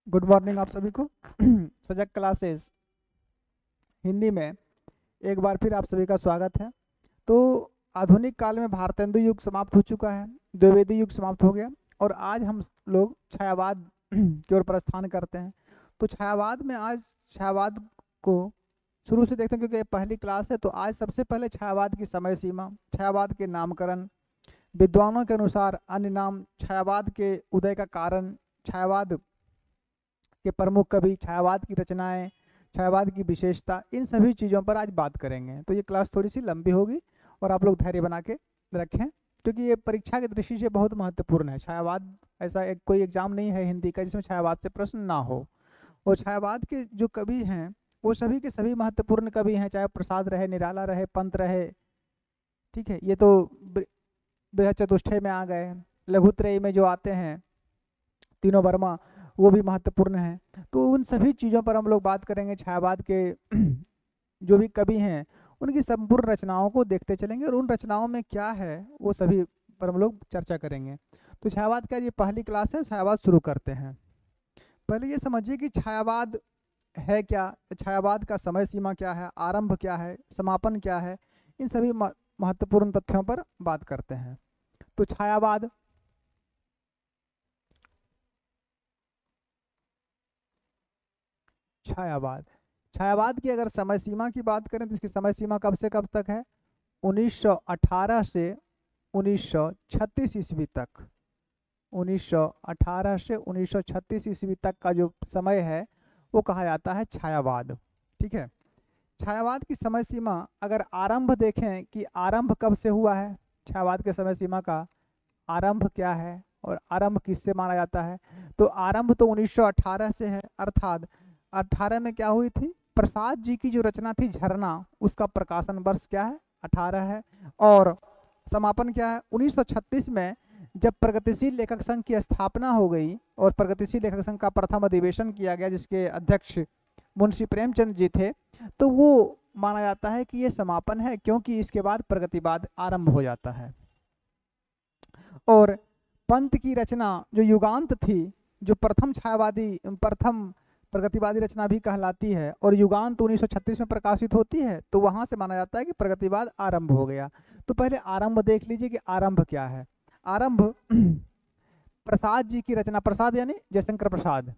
Good morning आप सभी को। सजग क्लासेस हिंदी में एक बार फिर आप सभी का स्वागत है। तो आधुनिक काल में भारतेंदु युग समाप्त हो चुका है, द्विवेदी युग समाप्त हो गया और आज हम लोग छायावाद की ओर प्रस्थान करते हैं। तो छायावाद में आज छायावाद को शुरू से देखते हैं क्योंकि ये पहली क्लास है। तो आज सबसे पहले छायावाद की समय सीमा, छायावाद के नामकरण, विद्वानों के अनुसार अन्य नाम, छायावाद के उदय का कारण, छायावाद के प्रमुख कवि, छायावाद की रचनाएं, छायावाद की विशेषता, इन सभी चीज़ों पर आज बात करेंगे। तो ये क्लास थोड़ी सी लंबी होगी और आप लोग धैर्य बना के रखें क्योंकि ये परीक्षा की दृष्टि से बहुत महत्वपूर्ण है। छायावाद ऐसा एक कोई एग्जाम नहीं है हिंदी का जिसमें छायावाद से प्रश्न ना हो। और छायावाद के जो कवि हैं वो सभी के सभी महत्वपूर्ण कवि हैं, चाहे प्रसाद रहे, निराला रहे, पंत रहे। ठीक है, ये तो बृहद चतुष्टय में आ गए। लघुत्रय में जो आते हैं तीनों वर्मा, वो भी महत्वपूर्ण है। तो उन सभी चीज़ों पर हम लोग बात करेंगे। छायावाद के जो भी कवि हैं उनकी संपूर्ण रचनाओं को देखते चलेंगे और उन रचनाओं में क्या है वो सभी पर हम लोग चर्चा करेंगे। तो छायावाद का ये पहली क्लास है, छायावाद शुरू करते हैं। पहले ये समझिए कि छायावाद है क्या, छायावाद का समय सीमा क्या है, आरंभ क्या है, समापन क्या है, इन सभी महत्वपूर्ण तथ्यों पर बात करते हैं। तो छायावाद छायावाद छायावाद की अगर समय सीमा की बात करें तो इसकी समय सीमा कब से कब तक है? 1918 से 1936 ईस्वी तक। 1918 से 1936 ईस्वी तक का जो समय है वो कहा जाता है छायावाद। ठीक है, छायावाद की समय सीमा अगर आरंभ देखें कि आरंभ कब से हुआ है, छायावाद के समय सीमा का आरंभ क्या है और आरंभ किससे माना जाता है, तो आरंभ तो 1918 से है। अर्थात 18 में क्या हुई थी, प्रसाद जी की जो रचना थी झरना, उसका प्रकाशन वर्ष क्या है, 18 है। और समापन क्या है, 1936 में जब प्रगतिशील लेखक संघ की स्थापना हो गई और प्रगतिशील लेखक संघ का प्रथम अधिवेशन किया गया जिसके अध्यक्ष मुंशी प्रेमचंद जी थे, तो वो माना जाता है कि ये समापन है क्योंकि इसके बाद प्रगतिवाद आरंभ हो जाता है। और पंत की रचना जो युगांत थी, जो प्रथम छायावादी, प्रथम प्रगतिवादी रचना भी कहलाती है और युगांत 1936 में प्रकाशित होती है, तो वहां से माना जाता है कि प्रगतिवाद आरंभ हो गया। तो पहले आरंभ देख लीजिए कि आरंभ क्या है। आरंभ प्रसाद जी की रचना, प्रसाद यानी जयशंकर प्रसाद,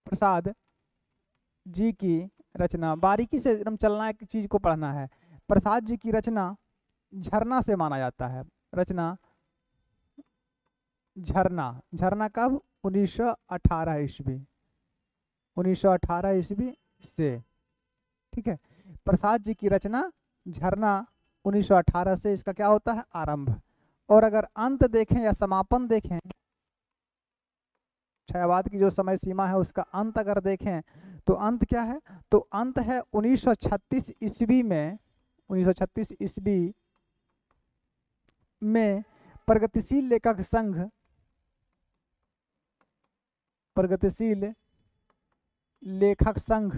प्रसाद जी की रचना, बारीकी से एकदम चलना, एक चीज को पढ़ना है। प्रसाद जी की रचना झरना से माना जाता है। रचना झरना, झरना कब, 1918 ईस्वी, 1918 ईस्वी से। ठीक है, प्रसाद जी की रचना झरना 1918 से, इसका क्या होता है, आरंभ। और अगर अंत देखें या समापन देखें, छायावाद की जो समय सीमा है उसका अंत अगर देखें तो अंत क्या है, तो अंत है 1936 ईस्वी में। 1936 ईस्वी में प्रगतिशील लेखक संघ, प्रगतिशील लेखक संघ,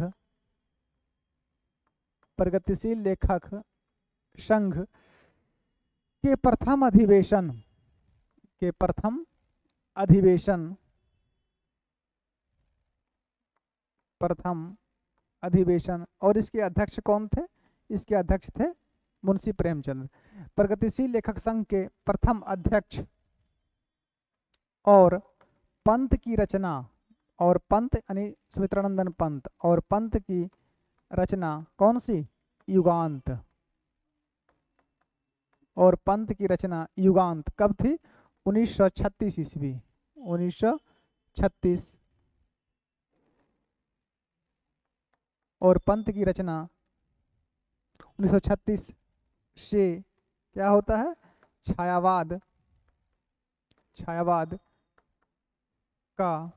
प्रगतिशील लेखक संघ के प्रथम अधिवेशन, के प्रथम अधिवेशन, प्रथम अधिवेशन, और इसके अध्यक्ष कौन थे, इसके अध्यक्ष थे मुंशी प्रेमचंद। प्रगतिशील लेखक संघ के प्रथम अध्यक्ष और पंत की रचना, और पंत यानी सुमित्रानंदन पंत, और पंत की रचना कौन सी, युगांत। और पंत की रचना युगांत कब थी, 1936 ईस्वी, 1936। और पंत की रचना 1936 से क्या होता है, छायावाद, छायावाद का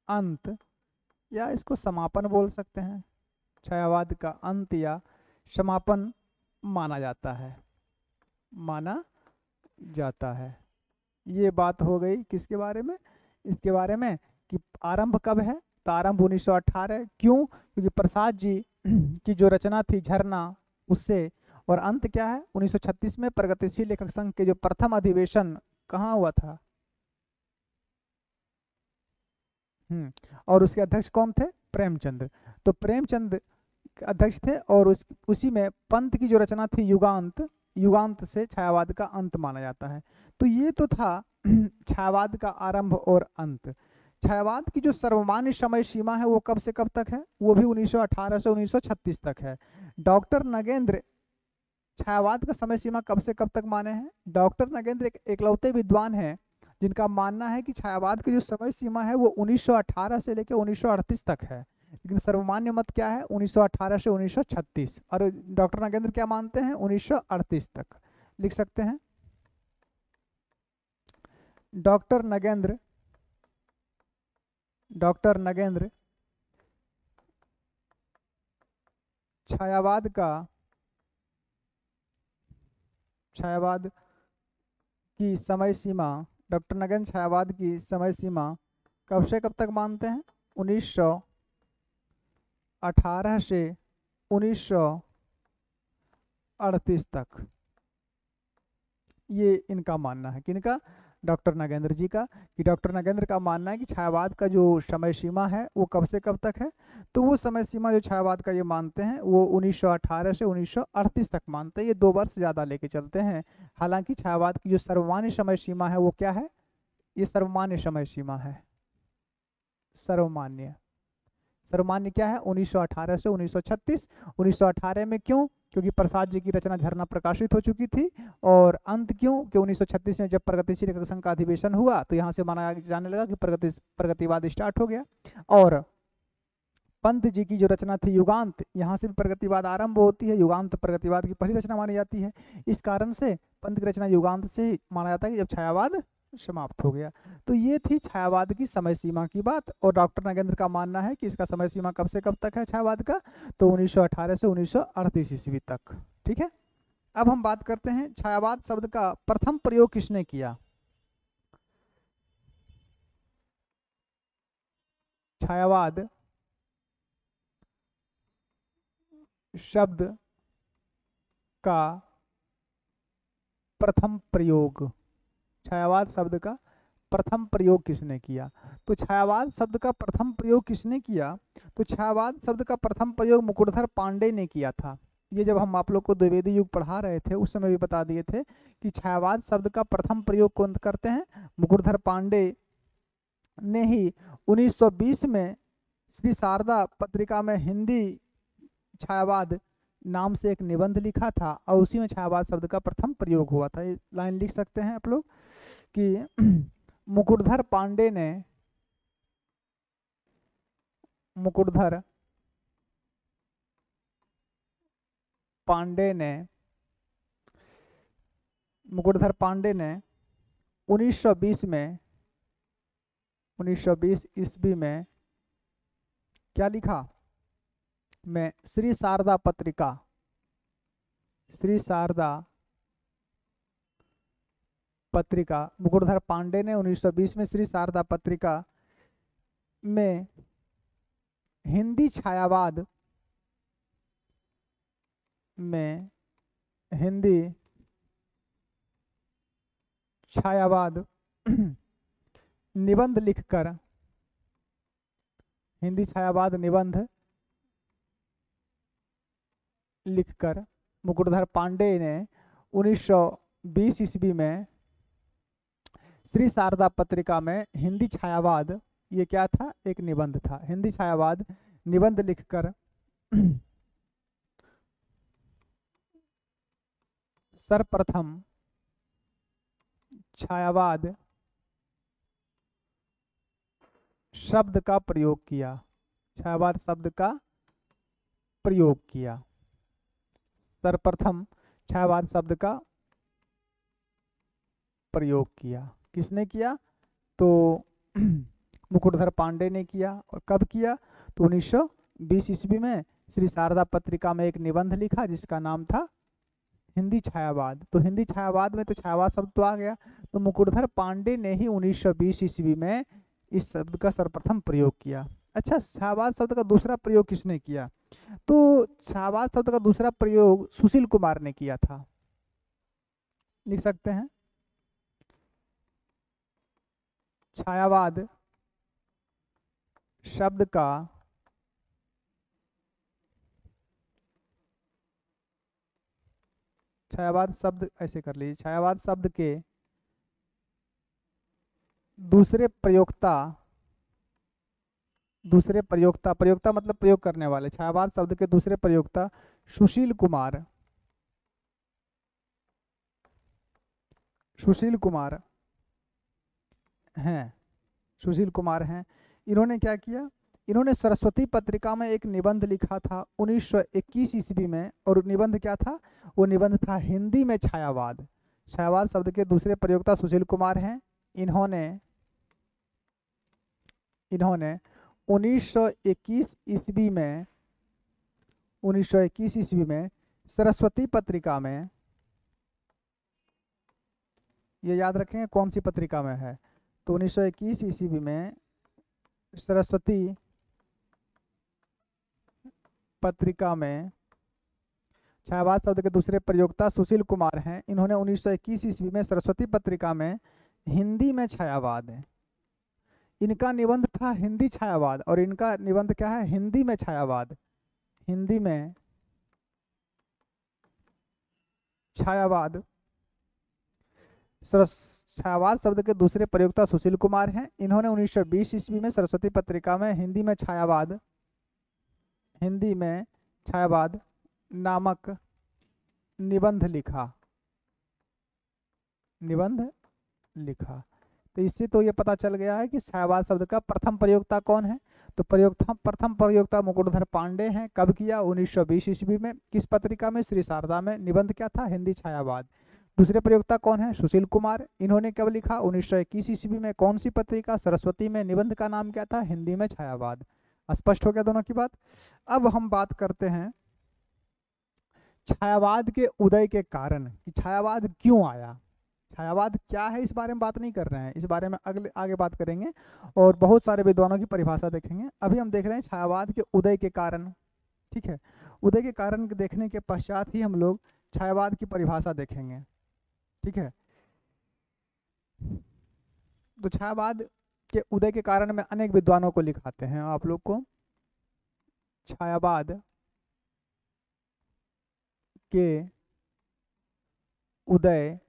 अंत, या इसको समापन बोल सकते हैं, छायावाद का अंत या समापन माना जाता है, माना जाता है। ये बात हो गई किसके बारे में, इसके बारे में कि आरंभ कब है, तो आरंभ 1918। क्यों, क्योंकि प्रसाद जी की जो रचना थी झरना उससे। और अंत क्या है, 1936 में प्रगतिशील लेखक संघ के जो प्रथम अधिवेशन कहाँ हुआ था, और उसके अध्यक्ष कौन थे? प्रेमचंद। तो प्रेमचंद अध्यक्ष थे और उसी में पंत की जो रचना थी युगांत, युगांत से छायावाद का अंत माना जाता है। तो ये तो था छायावाद का आरंभ और अंत। छायावाद की जो सर्वमान्य समय सीमा है वो कब से कब तक है? वो भी 1918 से 1936 तक है। डॉक्टर नगेंद्र छायावाद का समय सीमा कब से कब तक माने हैं? डॉक्टर नगेंद्र एक एकलौते विद्वान हैं जिनका मानना है कि छायावाद की जो समय सीमा है वो 1918 से लेकर 1938 तक है, लेकिन सर्वमान्य मत क्या है? 1918 से 1936। और डॉक्टर नगेंद्र क्या मानते हैं? 1938 तक। लिख सकते हैं डॉक्टर नगेंद्र, डॉक्टर नगेंद्र छायावाद की समय सीमा, डॉक्टर नगेंद्र छायावाद की समय सीमा कब से कब तक मानते हैं? 1918 से 1938 तक। ये इनका मानना है। किनका? डॉक्टर नगेंद्र जी का। कि डॉक्टर नगेंद्र का मानना है कि छायावाद का जो समय सीमा है वो कब से कब तक है? तो वो समय सीमा जो छायावाद का ये मानते हैं वो 1918 से 1938 तक मानते हैं। ये 2 वर्ष ज़्यादा लेके चलते हैं। हालांकि छायावाद की जो सर्वमान्य समय सीमा है वो क्या है? ये सर्वमान्य समय सीमा है। सर्वमान्य, सर्वमान्य क्या है? 1918 से 1936। 1918 में क्यों? क्योंकि प्रसाद जी की रचना झरना प्रकाशित हो चुकी थी। और अंत क्यों? कि 1936 में जब प्रगतिशील एकक संघ का अधिवेशन हुआ तो यहाँ से माना जाने लगा कि प्रगतिवाद स्टार्ट हो गया। और पंत जी की जो रचना थी युगांत, यहाँ से भी प्रगतिवाद आरंभ होती है। युगांत प्रगतिवाद की पहली रचना मानी जाती है। इस कारण से पंत की रचना युगांत से ही माना जाता है कि जब छायावाद समाप्त हो गया। तो ये थी छायावाद की समय सीमा की बात। और डॉक्टर नगेंद्र का मानना है कि इसका समय सीमा कब से कब तक है छायावाद का? तो 1918 से 1938 ईस्वी तक। ठीक है। अब हम बात करते हैं छायावाद शब्द का प्रथम प्रयोग किसने किया? छायावाद शब्द का प्रथम प्रयोग, छायावाद शब्द का प्रथम प्रयोग किसने किया? तो छायावाद शब्द का प्रथम प्रयोग किसने किया? तो छायावाद शब्द का प्रथम प्रयोग मुकुटधर पांडे ने किया था। ये जब हम आप लोग को द्विवेदी युग पढ़ा रहे थे उस समय भी बता दिए थे कि छायावाद शब्द का प्रथम प्रयोग कौन करते हैं? मुकुटधर पांडे ने ही 1920 में श्री शारदा पत्रिका में हिंदी छायावाद नाम से एक निबंध लिखा था और उसी में छायावाद शब्द का प्रथम प्रयोग हुआ था। ये लाइन लिख सकते हैं आप लोग कि मुकुटधर पांडे ने, मुकुटधर पांडे ने, मुकुटधर पांडे ने 1920 में, 1920 ईस्वी में क्या लिखा? में श्री शारदा पत्रिका, श्री शारदा पत्रिका, मुकुटधर पांडे ने 1920 में श्री शारदा पत्रिका में हिंदी छायावाद में हिंदी छायावाद निबंध लिखकर, हिंदी छायावाद निबंध लिखकर मुकुटधर पांडे ने 1920 ईस्वी में श्री शारदा पत्रिका में हिंदी छायावाद, ये क्या था? एक निबंध था। हिंदी छायावाद निबंध लिखकर सर्वप्रथम छायावाद शब्द का प्रयोग किया, छायावाद शब्द का प्रयोग किया। सर्वप्रथम छायावाद शब्द का प्रयोग किया। किसने किया? तो मुकुटधर पांडे ने किया। और कब किया? तो 1920 ईस्वी में श्री शारदा पत्रिका में एक निबंध लिखा जिसका नाम था हिंदी छायावाद। तो हिंदी छायावाद में तो छायावाद शब्द तो आ गया। तो मुकुटधर पांडे ने ही 1920 ईस्वी में इस शब्द का सर्वप्रथम प्रयोग किया। अच्छा, छायावाद शब्द का दूसरा प्रयोग किसने किया? तो छायावाद शब्द का दूसरा प्रयोग सुशील कुमार ने किया था। लिख सकते हैं छायावाद शब्द का छायावाद शब्द, ऐसे कर लीजिए, छायावाद शब्द के दूसरे प्रयोक्ता, दूसरे प्रयोक्ता, प्रयोक्ता मतलब प्रयोग करने वाले, छायावाद शब्द के दूसरे प्रयोक्ता सुशील कुमार, सुशील कुमार हैं, सुशील कुमार हैं। इन्होंने क्या किया, इन्होंने सरस्वती पत्रिका में एक निबंध लिखा था 1921 ईस्वी में, और निबंध क्या था, वो निबंध था हिंदी में छायावाद। छायावाद शब्द के दूसरे प्रयोक्ता सुशील कुमार हैं। इन्होंने 1921 ईस्वी में, 1921 ईस्वी में सरस्वती पत्रिका में, ये याद रखेंगे कौन सी पत्रिका में है, तो 1921 ईस्वी में सरस्वती पत्रिका में छायावाद शब्द के दूसरे प्रयोक्ता सुशील कुमार हैं। इन्होंने 1921 ईस्वी में सरस्वती पत्रिका में हिंदी में छायावाद है, इनका निबंध था हिंदी छायावाद, और इनका निबंध क्या है, हिंदी में छायावाद, हिंदी में छायावाद। छायावाद शब्द के दूसरे प्रयोक्ता सुशील कुमार हैं। इन्होंने 1920 ईस्वी में सरस्वती पत्रिका में हिंदी में छायावाद, हिंदी में छायावाद नामक निबंध लिखा, निबंध लिखा। तो इससे तो ये पता चल गया है कि छायावाद शब्द का प्रथम प्रयोक्ता कौन है, तो प्रथम प्रयोक्ता मुकुटधर पांडे हैं। कब किया, 1920 ईस्वी में। किस पत्रिका में, श्री शारदा में। निबंध क्या था, हिंदी छायावाद। दूसरे प्रयोक्ता कौन है, सुशील कुमार। इन्होंने कब लिखा, 1921 ईस्वी में। कौन सी पत्रिका, सरस्वती में। निबंध का नाम क्या था, हिंदी में छायावाद। स्पष्ट हो गया दोनों की बात। अब हम बात करते हैं छायावाद के उदय के कारण, कि छायावाद क्यों आया, छायावाद क्या है, इस बारे में बात नहीं कर रहे हैं, इस बारे में आगे बात करेंगे, और बहुत सारे विद्वानों की परिभाषा देखेंगे। अभी हम देख रहे हैं छायावाद के उदय के कारण, ठीक है। उदय के कारण देखने के पश्चात ही हम लोग छायावाद की परिभाषा देखेंगे, ठीक है। तो छायावाद के उदय के कारण में अनेक विद्वानों को लिखाते हैं आप लोग को। छायावाद के उदय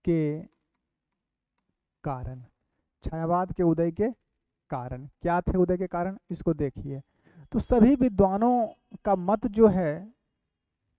के कारण, छायावाद के उदय के कारण क्या थे, उदय के कारण, इसको देखिए। तो सभी विद्वानों का मत जो है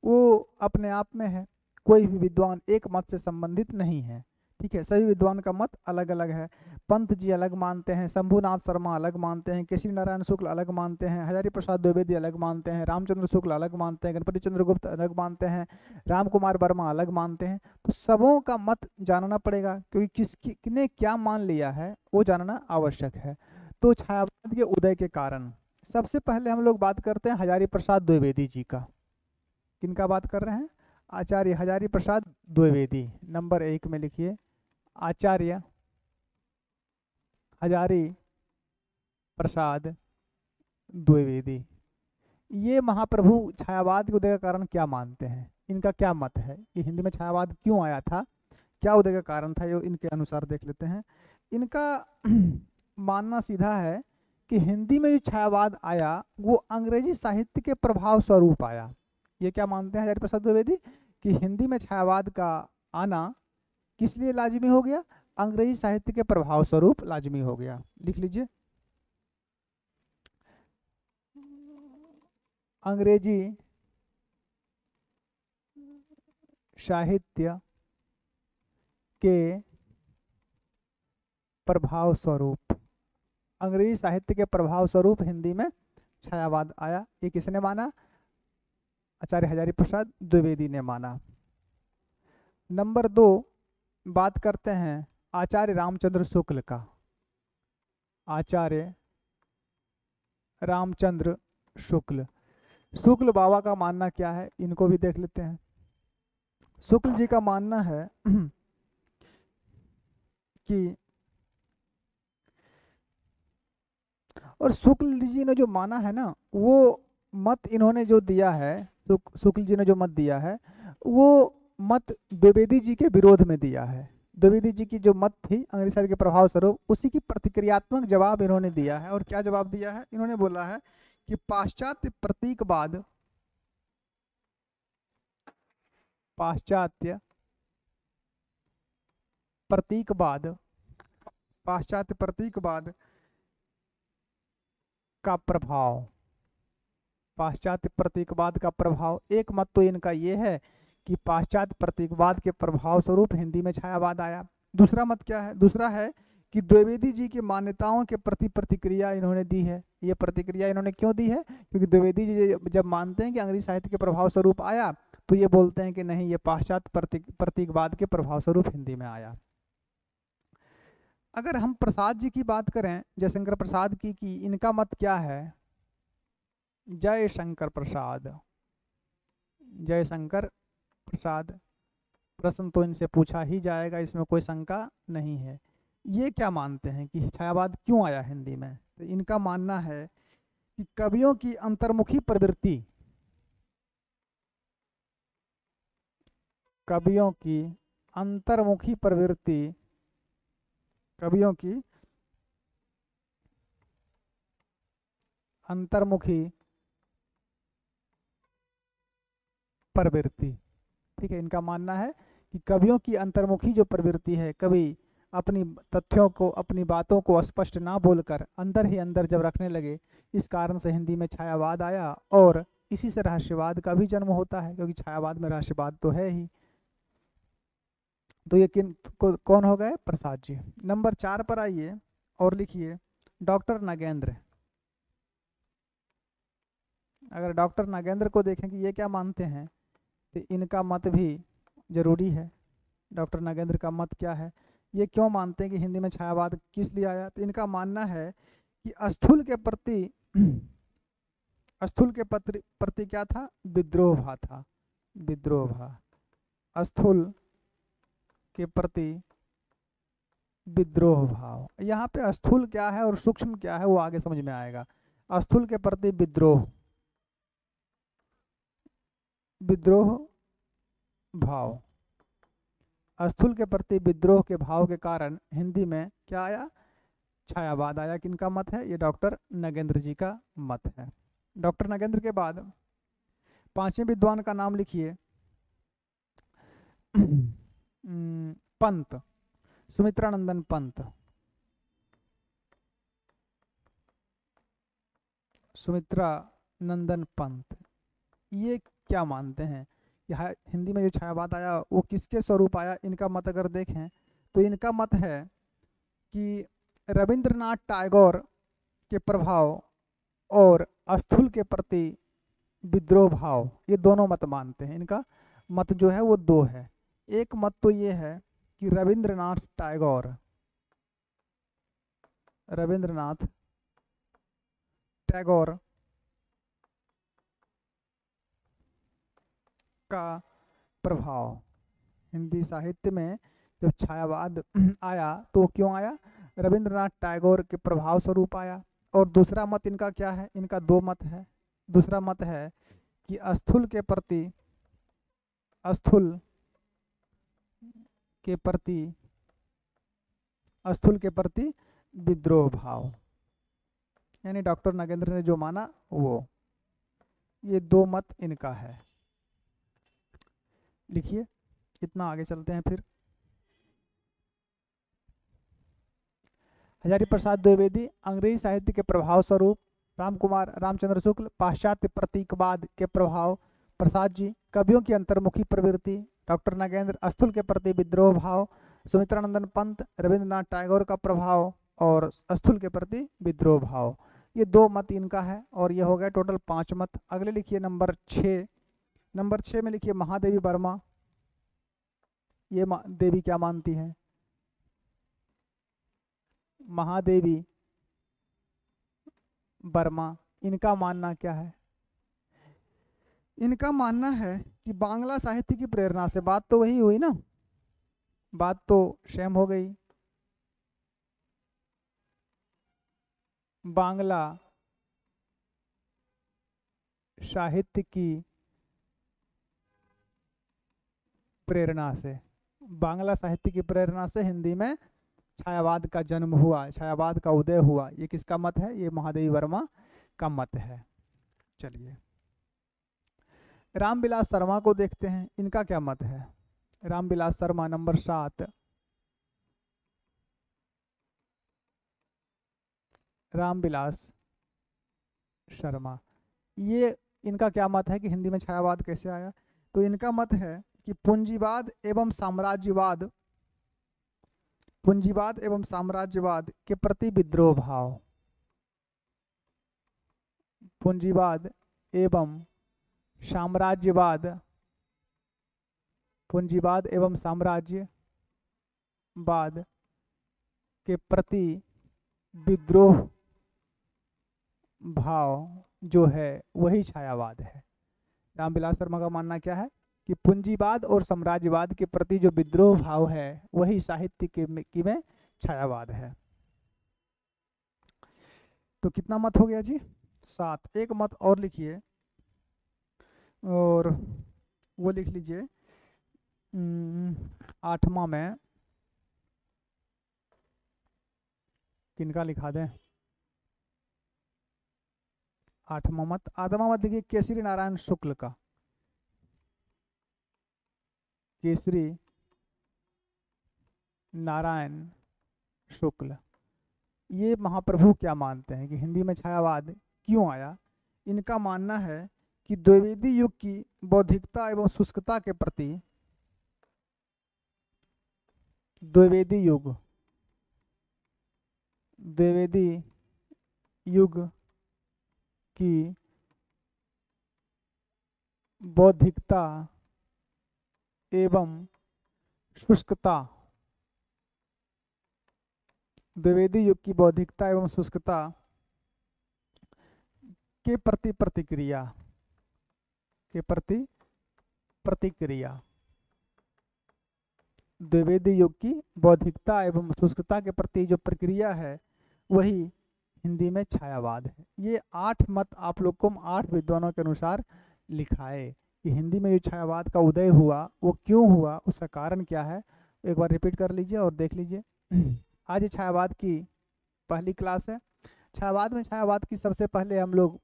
वो अपने आप में है, कोई भी विद्वान एक मत से संबंधित नहीं है, ठीक है। सभी विद्वान का मत अलग अलग है। पंत जी अलग मानते हैं, शंभुनाथ शर्मा अलग मानते हैं, केशरी नारायण शुक्ल अलग मानते हैं, हजारी प्रसाद द्विवेदी अलग मानते हैं, रामचंद्र शुक्ल अलग मानते हैं, गणपति चंद्र गुप्त अलग मानते हैं, राम कुमार वर्मा अलग मानते हैं। तो सबों का मत जानना पड़ेगा, क्योंकि किसने क्या मान लिया है वो जानना आवश्यक है। तो छायावाद के उदय के कारण सबसे पहले हम लोग बात करते हैं हजारी प्रसाद द्विवेदी जी का। किनका बात कर रहे हैं, आचार्य हजारी प्रसाद द्विवेदी। नंबर 1 में लिखिए, आचार्य हजारी प्रसाद द्विवेदी। ये महाप्रभु छायावाद के उदय का कारण क्या मानते हैं, इनका क्या मत है कि हिंदी में छायावाद क्यों आया था, क्या उदय का कारण था, ये इनके अनुसार देख लेते हैं। इनका मानना सीधा है कि हिंदी में जो छायावाद आया वो अंग्रेजी साहित्य के प्रभाव स्वरूप आया। ये क्या मानते हैं हजारी प्रसाद द्विवेदी, कि हिंदी में छायावाद का आना किस लिए लाजिमी हो गया, अंग्रेजी साहित्य के प्रभाव स्वरूप लाजिमी हो गया। लिख लीजिए, अंग्रेजी साहित्य के प्रभाव स्वरूप, अंग्रेजी साहित्य के प्रभाव स्वरूप हिंदी में छायावाद आया। ये किसने माना, आचार्य हजारी प्रसाद द्विवेदी ने माना। नंबर 2 बात करते हैं आचार्य रामचंद्र शुक्ल का। आचार्य रामचंद्र शुक्ल, शुक्ल बाबा का मानना क्या है, इनको भी देख लेते हैं। शुक्ल जी का मानना है कि, और शुक्ल जी ने जो माना है ना, वो मत इन्होंने जो दिया है, शुक्ल जी ने जो मत दिया है वो मत द्विवेदी जी के विरोध में दिया है। द्विवेदी जी की जो मत थी अंग्रेजी साहित्य के प्रभाव स्वरूप, उसी की प्रतिक्रियात्मक जवाब इन्होंने दिया है। और क्या जवाब दिया है? इन्होंने बोला है कि पाश्चात्य प्रतीकवाद, पाश्चात्य प्रतीकवाद, पाश्चात्य प्रतीकवाद का प्रभाव, पाश्चात्य प्रतीकवाद का प्रभाव, एक मत तो इनका ये है कि पाश्चात्य प्रतीकवाद के प्रभाव स्वरूप हिंदी में छायावाद आया। दूसरा मत क्या है? दूसरा है कि द्विवेदी जी की मान्यताओं के प्रति प्रतिक्रिया इन्होंने दी है। ये प्रतिक्रिया इन्होंने क्यों दी है? क्योंकि द्विवेदी जी जब मानते हैं कि अंग्रेजी साहित्य के प्रभाव स्वरूप आया, तो ये बोलते हैं कि नहीं, ये पाश्चात्य प्रतीकवाद के प्रभाव स्वरूप हिंदी में आया। अगर हम प्रसाद जी की बात करें, जयशंकर प्रसाद की, कि इनका मत क्या है? जयशंकर प्रसाद, जयशंकर प्रसाद, प्रश्न तो इनसे पूछा ही जाएगा, इसमें कोई शंका नहीं है। ये क्या मानते हैं कि छायावाद क्यों आया हिंदी में? तो इनका मानना है कि कवियों की अंतर्मुखी प्रवृत्ति, कवियों की अंतर्मुखी प्रवृत्ति, कवियों की अंतर्मुखी प्रवृत्ति, ठीक है, इनका मानना है कि कवियों की अंतर्मुखी जो प्रवृत्ति है, कवि अपनी तथ्यों को, अपनी बातों को स्पष्ट ना बोलकर अंदर ही अंदर जब रखने लगे, इस कारण से हिंदी में छायावाद आया। और इसी से रहस्यवाद का भी जन्म होता है, क्योंकि छायावाद में रहस्यवाद तो है ही। तो ये कौन हो गए? प्रसाद जी। नंबर 4 पर आइए और लिखिए डॉक्टर नागेंद्र। अगर डॉक्टर नागेंद्र को देखें कि ये क्या मानते हैं, तो इनका मत भी जरूरी है। डॉक्टर नागेंद्र का मत क्या है? ये क्यों मानते हैं कि हिंदी में छायावाद किस लिए आया? तो इनका मानना है कि स्थूल के प्रति, स्थूल के प्रति क्या था? विद्रोह भाव था, विद्रोह भाव, स्थूल के प्रति विद्रोह भाव। यहाँ पे स्थूल क्या है और सूक्ष्म क्या है वो आगे समझ में आएगा। स्थूल के प्रति विद्रोह, विद्रोह भाव, स्थूल के प्रति विद्रोह के भाव के कारण हिंदी में क्या आया? छायावाद आया। किनका मत है? ये डॉक्टर नगेंद्र जी का मत है। डॉक्टर नगेंद्र के बाद 5वें विद्वान का नाम लिखिए, पंत, सुमित्रानंदन पंत। सुमित्रानंदन पंत, ये क्या मानते हैं? यह हिंदी में जो छायावाद आया वो किसके स्वरूप आया? इनका मत अगर देखें तो इनका मत है कि रविंद्रनाथ टैगोर के प्रभाव और स्थूल के प्रति विद्रोह भाव, ये दोनों मत मानते हैं। इनका मत जो है वो दो है। एक मत तो ये है कि रविंद्रनाथ टैगोर, रविंद्रनाथ टैगोर का प्रभाव हिंदी साहित्य में जब छायावाद आया तो क्यों आया? रविंद्रनाथ टैगोर के प्रभाव स्वरूप आया। और दूसरा मत इनका क्या है? इनका दो मत है। दूसरा मत है कि स्थूल के प्रति, स्थूल के प्रति, स्थूल के प्रति विद्रोह भाव, यानी डॉक्टर नागेंद्र ने जो माना वो, ये दो मत इनका है। लिखिए, इतना आगे चलते हैं फिर। हजारी प्रसाद द्विवेदी अंग्रेजी साहित्य के प्रभाव स्वरूप, रामकुमार रामचंद्र शुक्ल पाश्चात्य प्रतीकवाद के प्रभाव, प्रसाद जी कवियों की अंतर्मुखी प्रवृत्ति, डॉक्टर नागेंद्र स्थूल के प्रति विद्रोह भाव, सुमित्रानंदन पंत रविंद्रनाथ टैगोर का प्रभाव और स्थूल के प्रति विद्रोह भाव। ये दो मत इनका है और ये हो गया टोटल 5 मत। अगले लिखिए नंबर 6। नंबर 6 में लिखिए महादेवी वर्मा। ये देवी क्या मानती हैं? महादेवी वर्मा, इनका मानना क्या है? इनका मानना है कि बांग्ला साहित्य की प्रेरणा से, बात तो वही हुई ना, बात तो सेम हो गई, बांग्ला साहित्य की प्रेरणा से, बांग्ला साहित्य की प्रेरणा से हिंदी में छायावाद का जन्म हुआ, छायावाद का उदय हुआ। ये किसका मत है? ये महादेवी वर्मा का मत है। चलिए रामविलास शर्मा को देखते हैं, इनका क्या मत है। रामविलास शर्मा नंबर 7। रामविलास शर्मा, ये इनका क्या मत है कि हिंदी में छायावाद कैसे आया? तो इनका मत है कि पूंजीवाद एवं साम्राज्यवाद, पूंजीवाद एवं साम्राज्यवाद के प्रति विद्रोह भाव, पूंजीवाद एवं साम्राज्यवाद, पूंजीवाद एवं साम्राज्यवाद के प्रति विद्रोह भाव जो है वही छायावाद है। रामविलास शर्मा का मानना क्या है कि पूंजीवाद और साम्राज्यवाद के प्रति जो विद्रोह भाव है वही साहित्य में छायावाद है। तो कितना मत हो गया जी? 7। एक मत और लिखिए, और वो लिख लीजिए 8वां में किनका लिखा दें? 8वां मत, 8वां मत लिखिए केसरी नारायण शुक्ल का। केसरी नारायण शुक्ल, ये महाप्रभु क्या मानते हैं कि हिंदी में छायावाद क्यों आया? इनका मानना है कि द्विवेदी युग की बौद्धिकता एवं शुष्कता के प्रति, द्विवेदी युग, द्विवेदी युग की बौद्धिकता एवं शुष्कता, द्विवेदी युग की बौद्धिकता एवं शुष्कता के प्रति प्रतिक्रिया, के प्रति प्रतिक्रिया, द्विवेदी युग की बौद्धिकता एवं शुष्कता के प्रति जो प्रक्रिया है वही हिंदी में छायावाद है। ये 8 मत आप लोग को 8 विद्वानों के अनुसार लिखाए कि हिंदी में जो छायावाद का उदय हुआ वो क्यों हुआ, उसका कारण क्या है। एक बार रिपीट कर लीजिए और देख लीजिए। आज ये छायावाद की पहली क्लास है। छायावाद में छायावाद की सबसे पहले हम लोग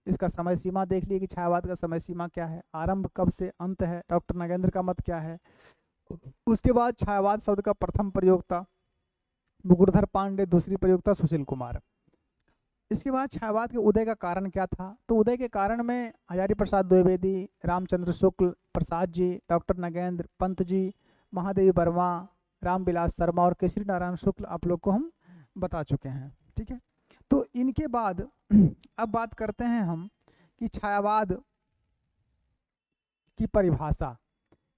इसका समय सीमा देख लिए कि छायावाद का समय सीमा क्या है, आरंभ कब से अंत है, डॉक्टर नागेंद्र का मत क्या है। उसके बाद छायावाद शब्द का प्रथम प्रयोक्ता मुकुटधर पांडे, दूसरी प्रयोक्ता सुशील कुमार। इसके बाद छायावाद के उदय का कारण क्या था? तो उदय के कारण में हजारी प्रसाद द्विवेदी, रामचंद्र शुक्ल, प्रसाद जी, डॉक्टर नागेंद्र, पंत जी, महादेवी वर्मा, रामविलास शर्मा और केसरी नारायण शुक्ल आप लोग को हम बता चुके हैं। ठीक है, तो इनके बाद अब बात करते हैं हम कि छायावाद की परिभाषा,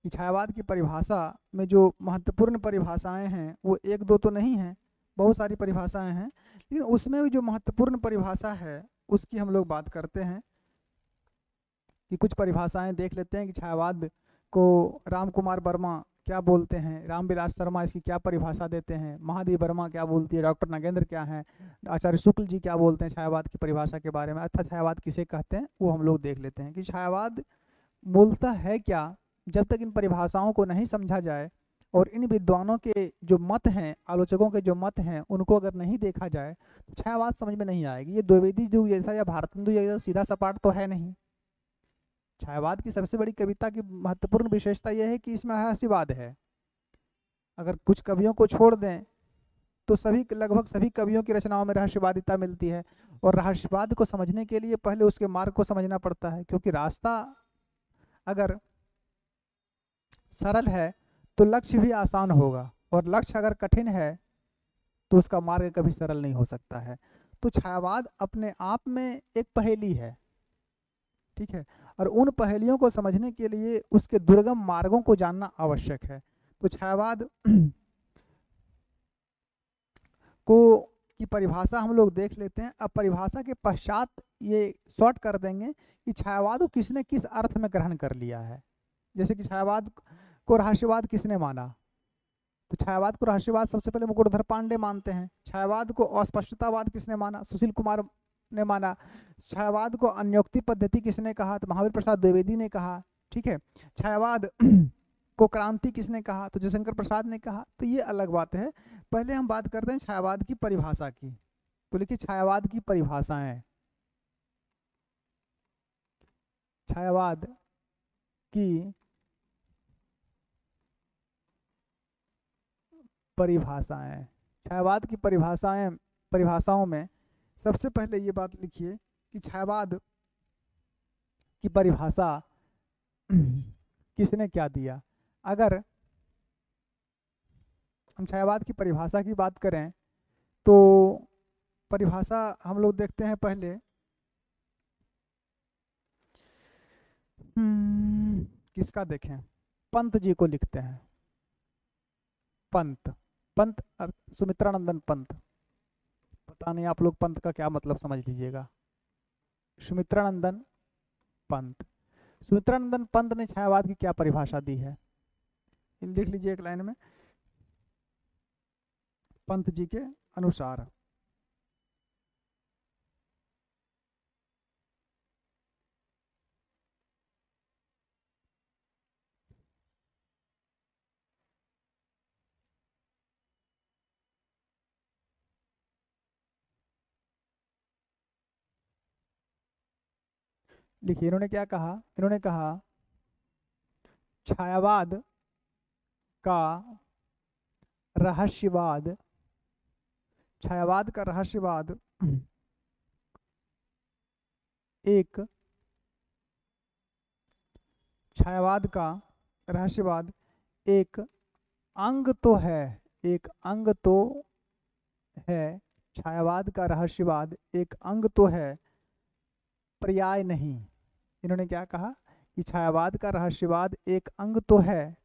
कि छायावाद की परिभाषा में जो महत्वपूर्ण परिभाषाएं हैं वो 1-2 तो नहीं हैं, बहुत सारी परिभाषाएं हैं, लेकिन उसमें भी जो महत्वपूर्ण परिभाषा है उसकी हम लोग बात करते हैं। कि कुछ परिभाषाएं देख लेते हैं कि छायावाद को राम कुमार वर्मा क्या बोलते हैं, रामविलास शर्मा इसकी क्या परिभाषा देते हैं, महादेवी वर्मा क्या बोलती है, डॉक्टर नागेंद्र क्या है, आचार्य शुक्ल जी क्या बोलते हैं छायावाद की परिभाषा के बारे में, अर्थात छायावाद किसे कहते हैं वो हम लोग देख लेते हैं कि छायावाद मूलतः है क्या। जब तक इन परिभाषाओं को नहीं समझा जाए और इन विद्वानों के जो मत हैं, आलोचकों के जो मत हैं, उनको अगर नहीं देखा जाए तो छायावाद समझ में नहीं आएगी। ये द्विवेदी युग जैसा या भारतेंदु जैसा सीधा सपाट तो है नहीं। छायावाद की सबसे बड़ी कविता की महत्वपूर्ण विशेषता यह है कि इसमें रहस्यवाद है। अगर कुछ कवियों को छोड़ दें तो लगभग सभी कवियों की रचनाओं में रहस्यवादिता मिलती है, और रहस्यवाद को समझने के लिए पहले उसके मार्ग को समझना पड़ता है, क्योंकि रास्ता अगर सरल है तो लक्ष्य भी आसान होगा, और लक्ष्य अगर कठिन है तो उसका मार्ग कभी सरल नहीं हो सकता है। तो छायावाद अपने आप में एक पहेली है, ठीक है, और उन पहेलियों को समझने के लिए उसके दुर्गम मार्गों को जानना आवश्यक है। तो छायावाद को की परिभाषा हम लोग देख लेते हैं। अब परिभाषा के पश्चात ये शॉर्ट कर देंगे कि छायावाद को किसने किस अर्थ में ग्रहण कर लिया है। जैसे कि छायावाद को रहस्यवाद किसने माना, तो छायावाद को रहस्यवाद सबसे पहले मुकुटधर पांडे मानते हैं। छायावाद को अस्पष्टतावाद किसने माना, सुशील कुमार ने माना। छायावाद को अन्योक्ति पद्धति किसने कहा, तो महावीर प्रसाद द्विवेदी ने कहा। ठीक है, छायावाद को क्रांति किसने कहा? तो जयशंकर प्रसाद ने कहा। तो ये अलग बात है। पहले हम बात करते हैं छायावाद की परिभाषा की। तो लिखिए छायावाद की परिभाषाएं। छायावाद की परिभाषाएं। छायावाद की परिभाषाओं में सबसे पहले ये बात लिखिए कि छायावाद की परिभाषा किसने क्या दिया। अगर हम छायावाद की परिभाषा की बात करें तो परिभाषा हम लोग देखते हैं पहले किसका देखें, पंत जी को लिखते हैं। पंत, पंत सुमित्रानंदन पंत। पता नहीं आप लोग पंत का क्या मतलब समझ लीजिएगा। सुमित्रानंदन पंत। सुमित्रानंदन पंत ने छायावाद की क्या परिभाषा दी है, लिख लीजिए एक लाइन में। पंत जी के अनुसार लिखिए इन्होंने क्या कहा। इन्होंने कहा छायावाद का रहस्यवाद, छायावाद का रहस्यवाद एक, छायावाद का रहस्यवाद एक अंग तो है, एक अंग तो है। छायावाद का रहस्यवाद एक अंग तो है, पर्याय नहीं। इन्होंने क्या कहा कि छायावाद का रहस्यवाद एक अंग तो है,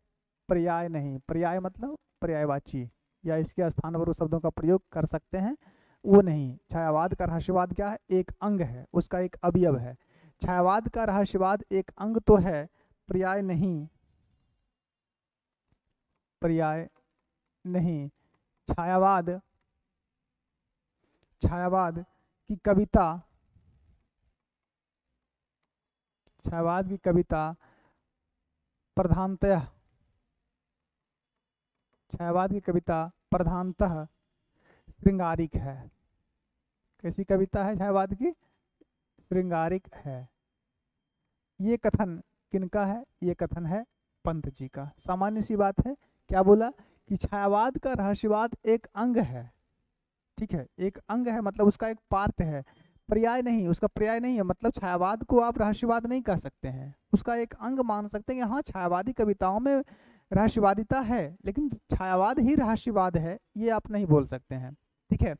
पर्याय नहीं। पर्याय मतलब पर्यायवाची या इसके स्थान पर उस शब्दों का प्रयोग कर सकते हैं, वो नहीं। छायावाद का रहस्यवाद क्या है? एक अंग है, उसका एक अवयव है। छायावाद का रहस्यवाद एक अंग तो है, पर्याय नहीं, पर्याय नहीं। छायावाद, छायावाद की कविता, छायावाद की कविता प्रधानतः, छायावाद की कविता प्रधानतः श्रृंगारिक है। कैसी कविता है छायावाद की? श्रृंगारिक है। ये कथन किनका है? ये कथन है पंत जी का। सामान्य सी बात है। क्या बोला कि छायावाद का रहस्यवाद एक अंग है, ठीक है, एक अंग है मतलब उसका एक पार्ट है, पर्याय नहीं, उसका पर्याय नहीं है। मतलब छायावाद को आप रहस्यवाद नहीं कह सकते हैं, उसका एक अंग मान सकते हैं कि हाँ छायावादी कविताओं में रहस्यवादिता है, लेकिन छायावाद ही रहस्यवाद है ये आप नहीं बोल सकते हैं, ठीक है।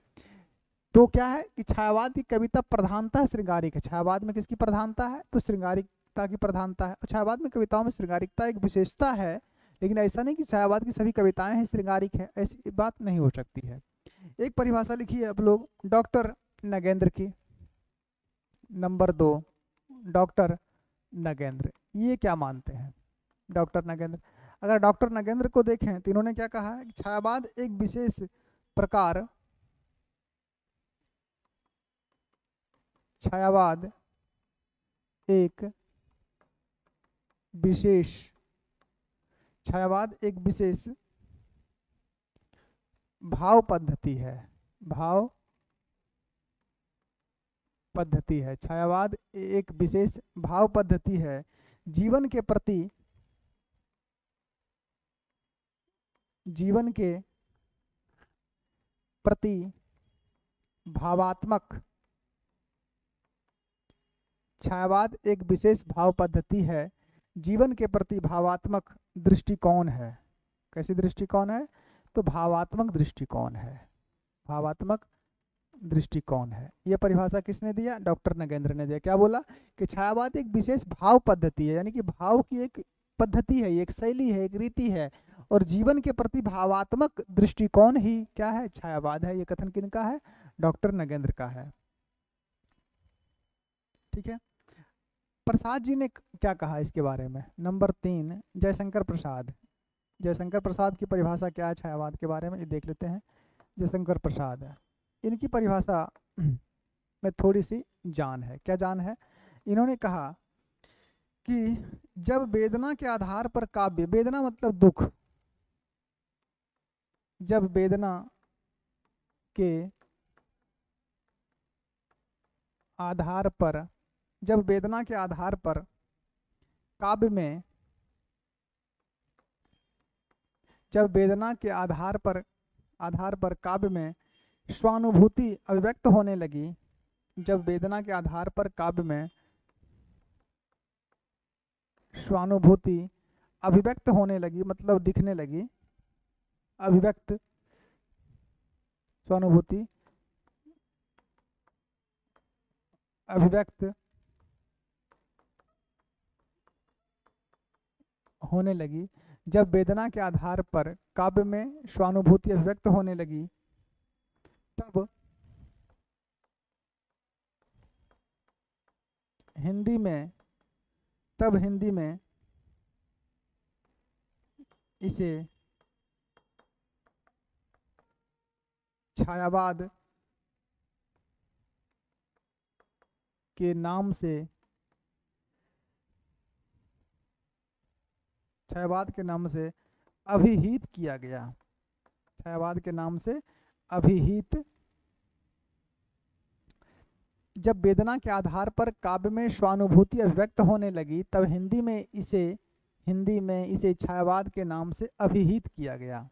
तो क्या है कि छायावाद की कविता प्रधानता श्रृंगारिक है। छायावाद में किसकी प्रधानता है? तो श्रृंगारिकता की प्रधानता है। और छायावाद में कविताओं में श्रृंगारिकता एक विशेषता है, लेकिन ऐसा नहीं कि छायावाद की सभी कविताएं ही श्रृंगारिक है, ऐसी बात नहीं हो सकती है। एक परिभाषा लिखी है आप लोग डॉक्टर नगेंद्र की, नंबर 2 डॉक्टर नगेंद्र। ये क्या मानते हैं डॉक्टर नगेंद्र? अगर डॉक्टर नगेंद्र को देखें तो इन्होंने क्या कहा है कि छायावाद एक विशेष प्रकार, छायावाद एक विशेष, छायावाद एक विशेष भाव पद्धति है, भाव पद्धति है। छायावाद एक विशेष भाव पद्धति है, जीवन के प्रति, जीवन के प्रति भावात्मक, छायावाद एक विशेष भाव पद्धति है, जीवन के प्रति भावात्मक दृष्टिकोण है। कैसी दृष्टिकोण है? तो भावात्मक दृष्टिकोण है, भावात्मक दृष्टिकोण है। यह परिभाषा किसने दिया? डॉक्टर नगेंद्र ने दिया। क्या बोला कि छायावाद एक विशेष भाव पद्धति है, यानी कि भाव की एक पद्धति है, एक शैली है, एक रीति है, और जीवन के प्रति भावात्मक दृष्टिकोण ही क्या है? छायावाद है। ये कथन किनका है? डॉक्टर नगेंद्र का है, ठीक है। प्रसाद जी ने क्या कहा इसके बारे में? नंबर 3 जयशंकर प्रसाद। जयशंकर प्रसाद की परिभाषा क्या है छायावाद के बारे में, ये देख लेते हैं। जयशंकर प्रसाद है, इनकी परिभाषा में थोड़ी सी जान है। क्या जान है? इन्होंने कहा कि जब वेदना के आधार पर काव्य, वेदना मतलब दुख, जब वेदना के आधार पर, जब वेदना के आधार पर काव्य में, जब वेदना के आधार पर काव्य में स्वानुभूति अभिव्यक्त होने लगी, जब वेदना के आधार पर काव्य में स्वानुभूति अभिव्यक्त होने लगी, मतलब दिखने लगी, अभिव्यक्त, स्वानुभूति अभिव्यक्त होने लगी, जब वेदना के आधार पर काव्य में स्वानुभूति अभिव्यक्त होने लगी, तब हिंदी में इसे छायावाद के नाम से, छायावाद के नाम से अभिहित किया गया, छायावाद के नाम से अभिहित। जब वेदना के आधार पर काव्य में स्वानुभूति अभिव्यक्त होने लगी, तब हिंदी में इसे छायावाद के नाम से अभिहित किया गया।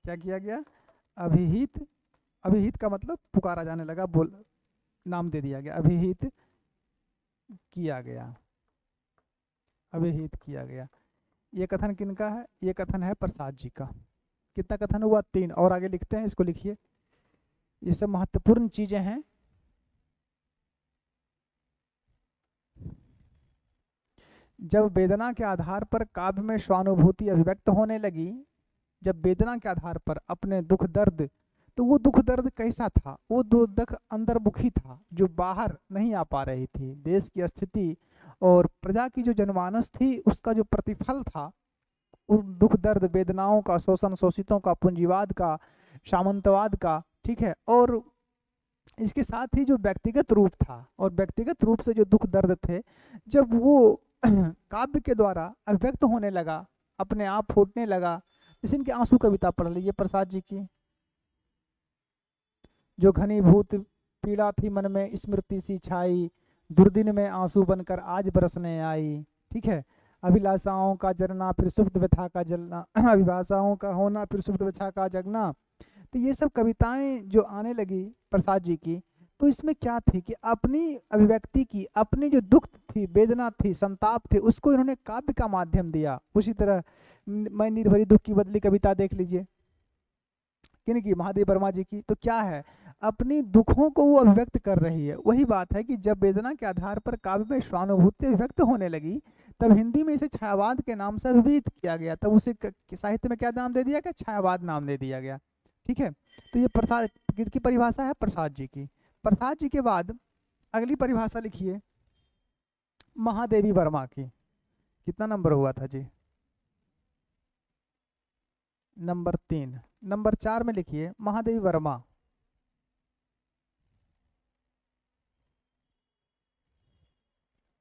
क्या किया गया? अभिहित। अभिहित का मतलब पुकारा जाने लगा, बोल, नाम दे दिया गया, अभिहित किया गया, अभिहित किया गया। ये कथन किनका है? ये कथन है प्रसाद जी का। कितना कथन हुआ? 3। और आगे लिखते हैं, इसको लिखिए, ये सब महत्वपूर्ण चीजें हैं। जब वेदना के आधार पर काव्य में स्वानुभूति अभिव्यक्त होने लगी, जब वेदना के आधार पर अपने दुख दर्द, तो वो दुख दर्द कैसा था? वो दुख अंतर्मुखी था, जो बाहर नहीं आ पा रही थी। देश की स्थिति और प्रजा की जो जनमानस थी, उसका जो प्रतिफल था, उस दुख दर्द वेदनाओं का, शोषण शोषितों का, पूंजीवाद का, सामंतवाद का, ठीक है, और इसके साथ ही जो व्यक्तिगत रूप था, और व्यक्तिगत रूप से जो दुख दर्द थे, जब वो काव्य के द्वारा अभिव्यक्त होने लगा, अपने आप फूटने लगा। जैसे इनकी आंसू कविता पढ़ लीजिए प्रसाद जी की, जो घनीभूत पीड़ा थी मन में स्मृति सी छाई, दुर्दिन में आंसू बनकर आज बरसने आई, ठीक है, अभिलाषाओं का जरना फिर सुप्त व्यथा का जलना, अभिलाषाओं का होना फिर सुप्त व्यथा का जगना। तो ये सब कविताएं जो आने लगी प्रसाद जी की, तो इसमें क्या थी कि अपनी अभिव्यक्ति की, अपनी जो दुख थी, वेदना थी, संताप थे, उसको इन्होंने काव्य का माध्यम दिया। उसी तरह मैं निर्भरी दुख की बदली कविता देख लीजिए, किनकी? महादेव वर्मा जी की। तो क्या है? अपनी दुखों को वो अभिव्यक्त कर रही है। वही बात है कि जब वेदना के आधार पर काव्य में स्वानुभूति अभिव्यक्त होने लगी, तब हिंदी में इसे छायावाद के नाम से अभिहित किया गया। तब उसे साहित्य में क्या नाम दे दिया गया? छायावाद नाम दे दिया गया, ठीक है। तो ये प्रसाद, किसकी परिभाषा है? प्रसाद जी की। प्रसाद जी के बाद अगली परिभाषा लिखिए महादेवी वर्मा की। कितना नंबर हुआ था जी? नंबर 3। नंबर 4 में लिखिए महादेवी वर्मा।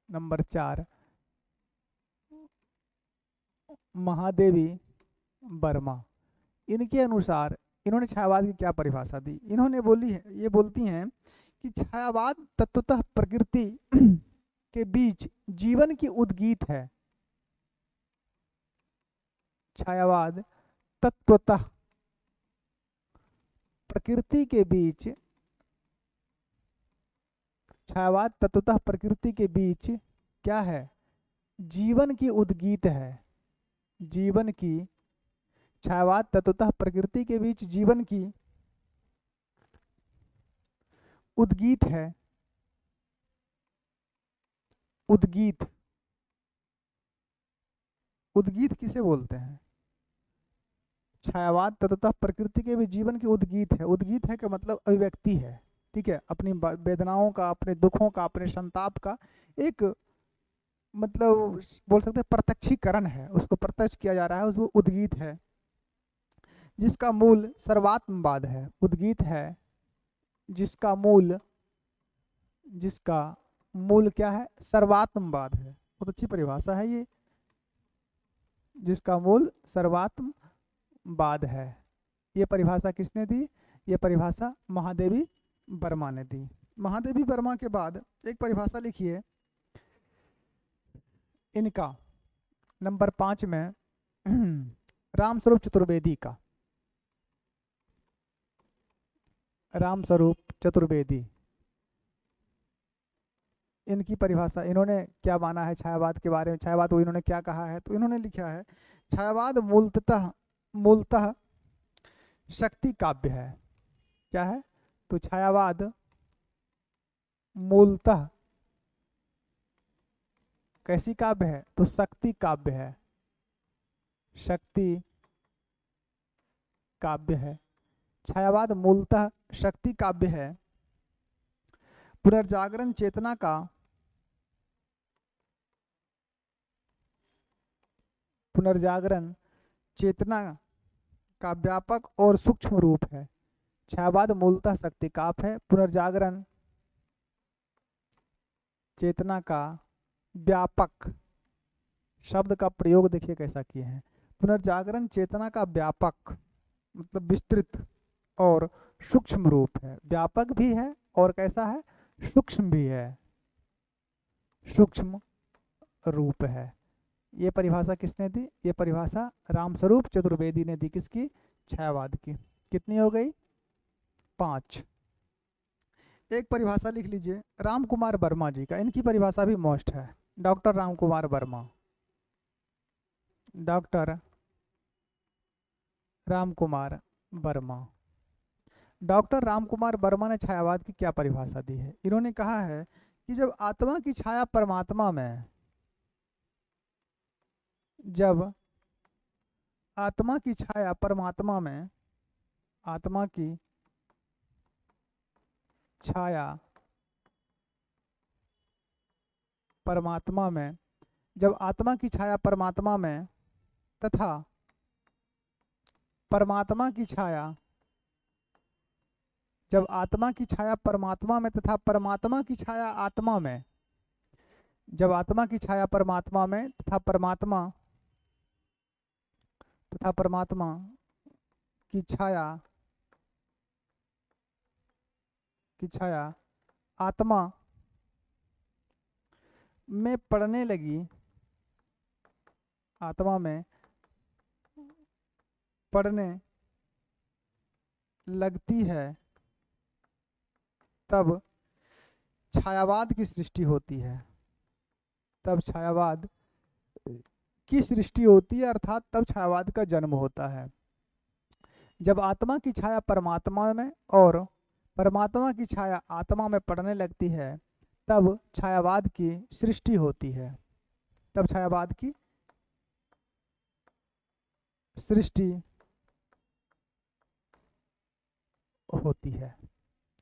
नंबर 4 महादेवी वर्मा। इनके अनुसार इन्होंने छायावाद की क्या परिभाषा दी? इन्होंने बोली है, ये बोलती हैं कि छायावाद तत्वतः प्रकृति के बीच जीवन की उद्गीत है। छायावाद तत्वतः प्रकृति के बीच, छायावाद तत्वतः प्रकृति के बीच क्या है? जीवन की उद्गीत है। जीवन की, छायावाद तत्वतः प्रकृति के बीच जीवन की उद्गीत है। उद्गीत, उद्गीत किसे बोलते हैं? छायावाद तत्वतः प्रकृति के भी जीवन की उद्गीत है। उद्गीत है का मतलब अभिव्यक्ति है, ठीक है, अपनी वेदनाओं का, अपने दुखों का, अपने संताप का एक मतलब बोल सकते हैं प्रत्यक्षीकरण है, उसको प्रत्यक्ष किया जा रहा है, उसको उद्गीत है, जिसका मूल सर्वात्मवाद है। उद्गीत है जिसका मूल, जिसका मूल क्या है? सर्वात्मवाद है। बहुत अच्छी परिभाषा है ये, जिसका मूल सर्वात्मवाद है। ये परिभाषा किसने दी? ये परिभाषा महादेवी वर्मा ने दी। महादेवी वर्मा के बाद एक परिभाषा लिखिए इनका, नंबर 5 में रामस्वरूप चतुर्वेदी का। रामस्वरूप चतुर्वेदी, इनकी परिभाषा, इन्होंने क्या माना है छायावाद के बारे में, छायावाद को इन्होंने क्या कहा है? तो इन्होंने लिखा है छायावाद मूलतः मूलतः शक्ति काव्य है। क्या है? तो छायावाद मूलतः कैसी काव्य है? तो शक्ति काव्य है, शक्ति काव्य है। छायावाद मूलतः शक्ति काव्य है। पुनर्जागरण चेतना का, पुनर्जागरण चेतना का व्यापक और सूक्ष्म रूप है। छायावाद मूलतः शक्ति काव्य है, पुनर्जागरण चेतना का व्यापक, शब्द का प्रयोग देखिए कैसा किए हैं। पुनर्जागरण चेतना का व्यापक मतलब विस्तृत और सूक्ष्म रूप है। व्यापक भी है और कैसा है? सूक्ष्म भी है, सूक्ष्म रूप है। ये परिभाषा किसने दी? ये परिभाषा रामस्वरूप चतुर्वेदी ने दी। किसकी? छायावाद की। कितनी हो गई? 5। एक परिभाषा लिख लीजिए राम कुमार वर्मा जी का, इनकी परिभाषा भी मस्त है। Doctor Ram Kumar Verma, doctor Ram Kumar Verma. Doctor Ram Kumar Verma ने छायावाद की क्या परिभाषा दी है? इन्होंने कहा है कि जब आत्मा की छाया परमात्मा में, जब आत्मा की छाया परमात्मा में, आत्मा की छाया परमात्मा में, जब आत्मा की छाया परमात्मा में तथा परमात्मा की छाया, जब आत्मा की छाया परमात्मा में तथा परमात्मा की छाया आत्मा में, जब आत्मा की छाया परमात्मा में तथा परमात्मा की छाया, की छाया आत्मा में पड़ने लगी, आत्मा में पड़ने लगती है, तब छायावाद की सृष्टि होती है। तब छायावाद की सृष्टि होती है, अर्थात तब छायावाद का जन्म होता है। जब आत्मा की छाया परमात्मा में और परमात्मा की छाया आत्मा में पड़ने लगती है, तब छायावाद की सृष्टि होती है। तब छायावाद की सृष्टि होती है।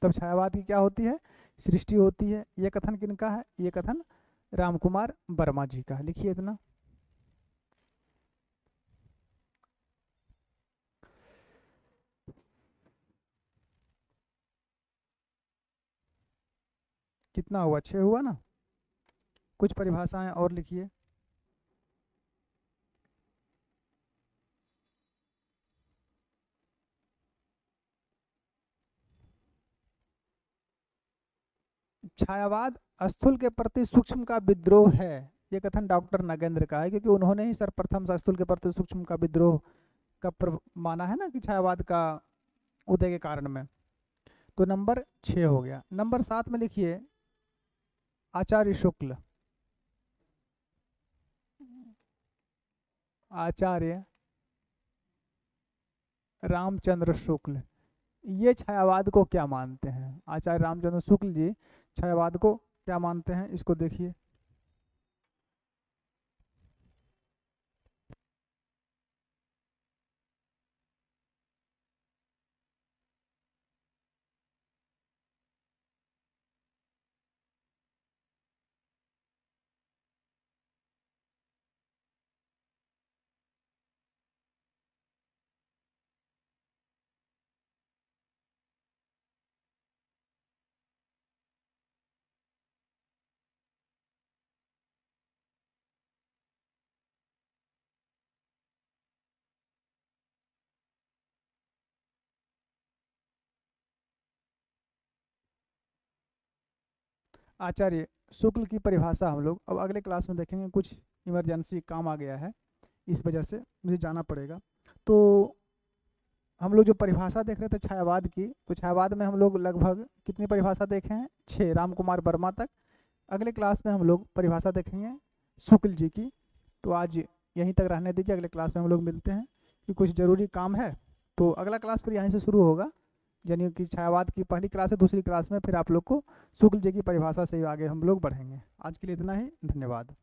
तब छायावाद की क्या होती है? सृष्टि होती है। यह कथन किनका है? यह कथन रामकुमार वर्मा जी का है। लिखिए इतना। कितना हुआ? 6 हुआ ना। कुछ परिभाषाएं और लिखिए। छायावाद स्थूल के प्रति सूक्ष्म का विद्रोह है। ये कथन डॉक्टर नगेंद्र का है, क्योंकि उन्होंने ही सर्वप्रथम स्थूल के प्रति सूक्ष्म का विद्रोह का माना है ना कि छायावाद का उदय के कारण में। तो नंबर 6 हो गया। नंबर 7 में लिखिए आचार्य शुक्ल, आचार्य रामचंद्र शुक्ल, ये छायावाद को क्या मानते हैं? आचार्य रामचंद्र शुक्ल जी छायावाद को क्या मानते हैं? इसको देखिए। आचार्य शुक्ल की परिभाषा हम लोग अब अगले क्लास में देखेंगे। कुछ इमरजेंसी काम आ गया है, इस वजह से मुझे जाना पड़ेगा। तो हम लोग जो परिभाषा देख रहे थे छायावाद की, तो छायावाद में हम लोग लगभग कितनी परिभाषा देखे हैं? 6, राम कुमार वर्मा तक। अगले क्लास में हम लोग परिभाषा देखेंगे शुक्ल जी की। तो आज यहीं तक रहने दीजिए, अगले क्लास में हम लोग मिलते हैं कि कुछ ज़रूरी काम है। तो अगला क्लास फिर यहीं से शुरू होगा, यानी कि छायावाद की पहली क्लास है, दूसरी क्लास में फिर आप लोग को शुक्ल जी की परिभाषा से आगे हम लोग बढ़ेंगे। आज के लिए इतना ही, धन्यवाद।